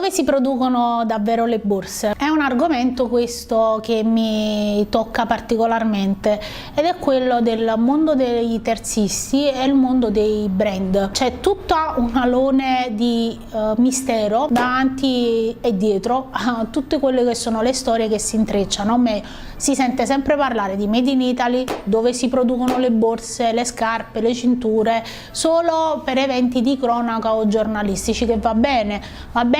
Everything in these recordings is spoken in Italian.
Dove si producono davvero le borse? È un argomento questo che mi tocca particolarmente ed è quello del mondo dei terzisti e il mondo dei brand. C'è tutta un alone di mistero davanti e dietro a tutte quelle che sono le storie che si intrecciano. A me si sente sempre parlare di Made in Italy, dove si producono le borse, le scarpe, le cinture, solo per eventi di cronaca o giornalistici, che va bene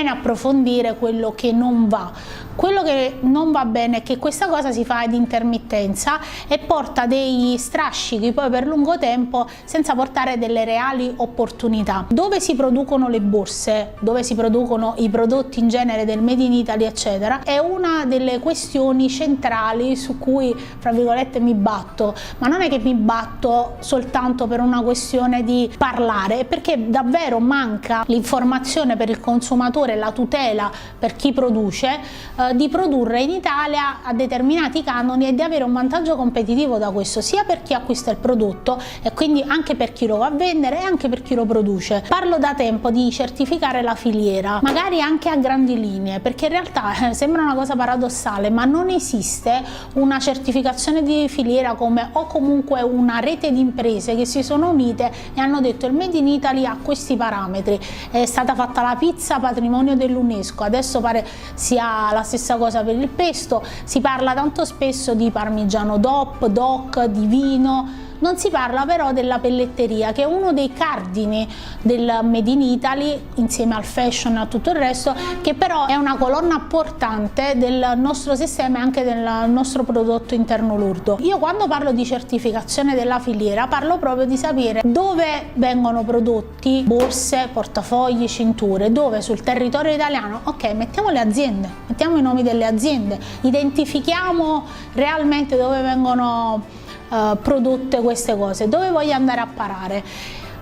approfondire quello che non va. Quello che non va bene è che questa cosa si fa ad intermittenza e porta degli strascichi poi per lungo tempo senza portare delle reali opportunità. Dove si producono le borse, dove si producono i prodotti in genere del Made in Italy eccetera, è una delle questioni centrali su cui, fra virgolette, mi batto, ma non è che mi batto soltanto per una questione di parlare, è perché davvero manca l'informazione per il consumatore, la tutela per chi produce, di produrre in Italia a determinati canoni e di avere un vantaggio competitivo da questo, sia per chi acquista il prodotto e quindi anche per chi lo va a vendere e anche per chi lo produce. Parlo da tempo di certificare la filiera, magari anche a grandi linee, perché in realtà sembra una cosa paradossale, ma non esiste una certificazione di filiera come o comunque una rete di imprese che si sono unite e hanno detto il Made in Italy ha questi parametri, è stata fatta la pizza patrimonio dell'UNESCO, adesso pare sia la stessa cosa per il pesto, si parla tanto spesso di parmigiano DOC, di vino. Non si parla però della pelletteria, che è uno dei cardini del Made in Italy, insieme al fashion e a tutto il resto, che però è una colonna portante del nostro sistema e anche del nostro prodotto interno lordo. Io quando parlo di certificazione della filiera parlo proprio di sapere dove vengono prodotti borse, portafogli, cinture, dove sul territorio italiano. Ok, mettiamo le aziende, mettiamo i nomi delle aziende, identifichiamo realmente dove vengono prodotte queste cose, dove voglio andare a parare.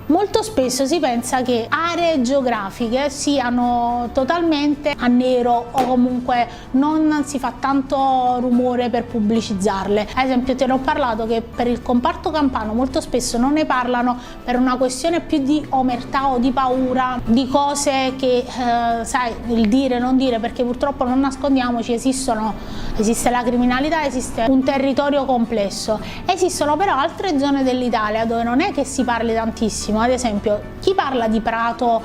Molto spesso si pensa che aree geografiche siano totalmente a nero o comunque non si fa tanto rumore per pubblicizzarle. Ad esempio te ne ho parlato che per il comparto campano molto spesso non ne parlano per una questione più di omertà o di paura, di cose che sai, il dire non dire, perché purtroppo non nascondiamoci, esiste la criminalità, esiste un territorio complesso. Esistono però altre zone dell'Italia dove non è che si parli tantissimo. Ad esempio, chi parla di Prato,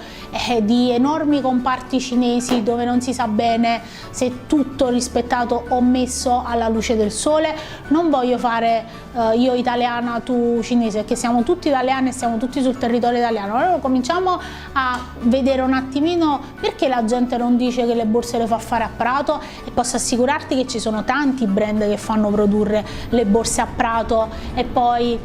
di enormi comparti cinesi dove non si sa bene se è tutto rispettato o messo alla luce del sole. Non voglio fare io italiana, tu cinese, perché siamo tutti italiani e siamo tutti sul territorio italiano. Allora cominciamo a vedere un attimino perché la gente non dice che le borse le fa fare a Prato, e posso assicurarti che ci sono tanti brand che fanno produrre le borse a Prato e poi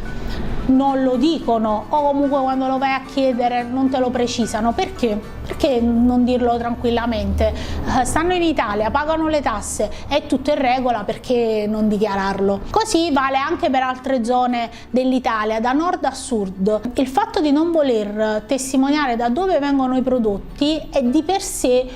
non lo dicono, o comunque quando lo vai a chiedere non te lo precisano. Perché? Perché non dirlo tranquillamente? Stanno in Italia, pagano le tasse, è tutto in regola, perché non dichiararlo? Così vale anche per altre zone dell'Italia, da nord a sud. Il fatto di non voler testimoniare da dove vengono i prodotti è di per sé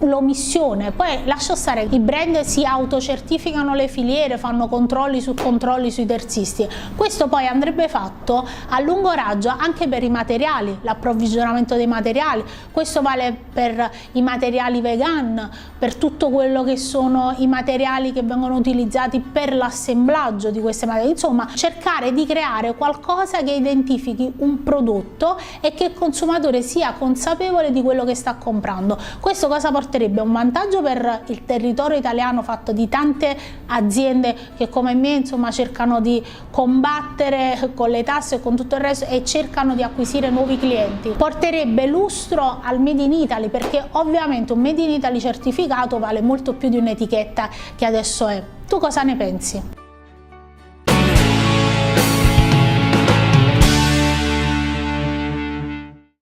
l'omissione. Poi lascia stare, i brand si autocertificano le filiere, fanno controlli su controlli sui terzisti. Questo poi andrebbe fatto a lungo raggio anche per i materiali, l'approvvigionamento dei materiali. Questo vale per i materiali vegan, per tutto quello che sono i materiali che vengono utilizzati per l'assemblaggio di queste materie. Insomma, cercare di creare qualcosa che identifichi un prodotto e che il consumatore sia consapevole di quello che sta comprando. Questo cosa porterebbe? Un vantaggio per il territorio italiano, fatto di tante aziende che come me insomma cercano di combattere con le tasse e con tutto il resto e cercano di acquisire nuovi clienti. Porterebbe lustro al Made in Italy, perché ovviamente un Made in Italy certificato vale molto più di un'etichetta che adesso è. Tu cosa ne pensi?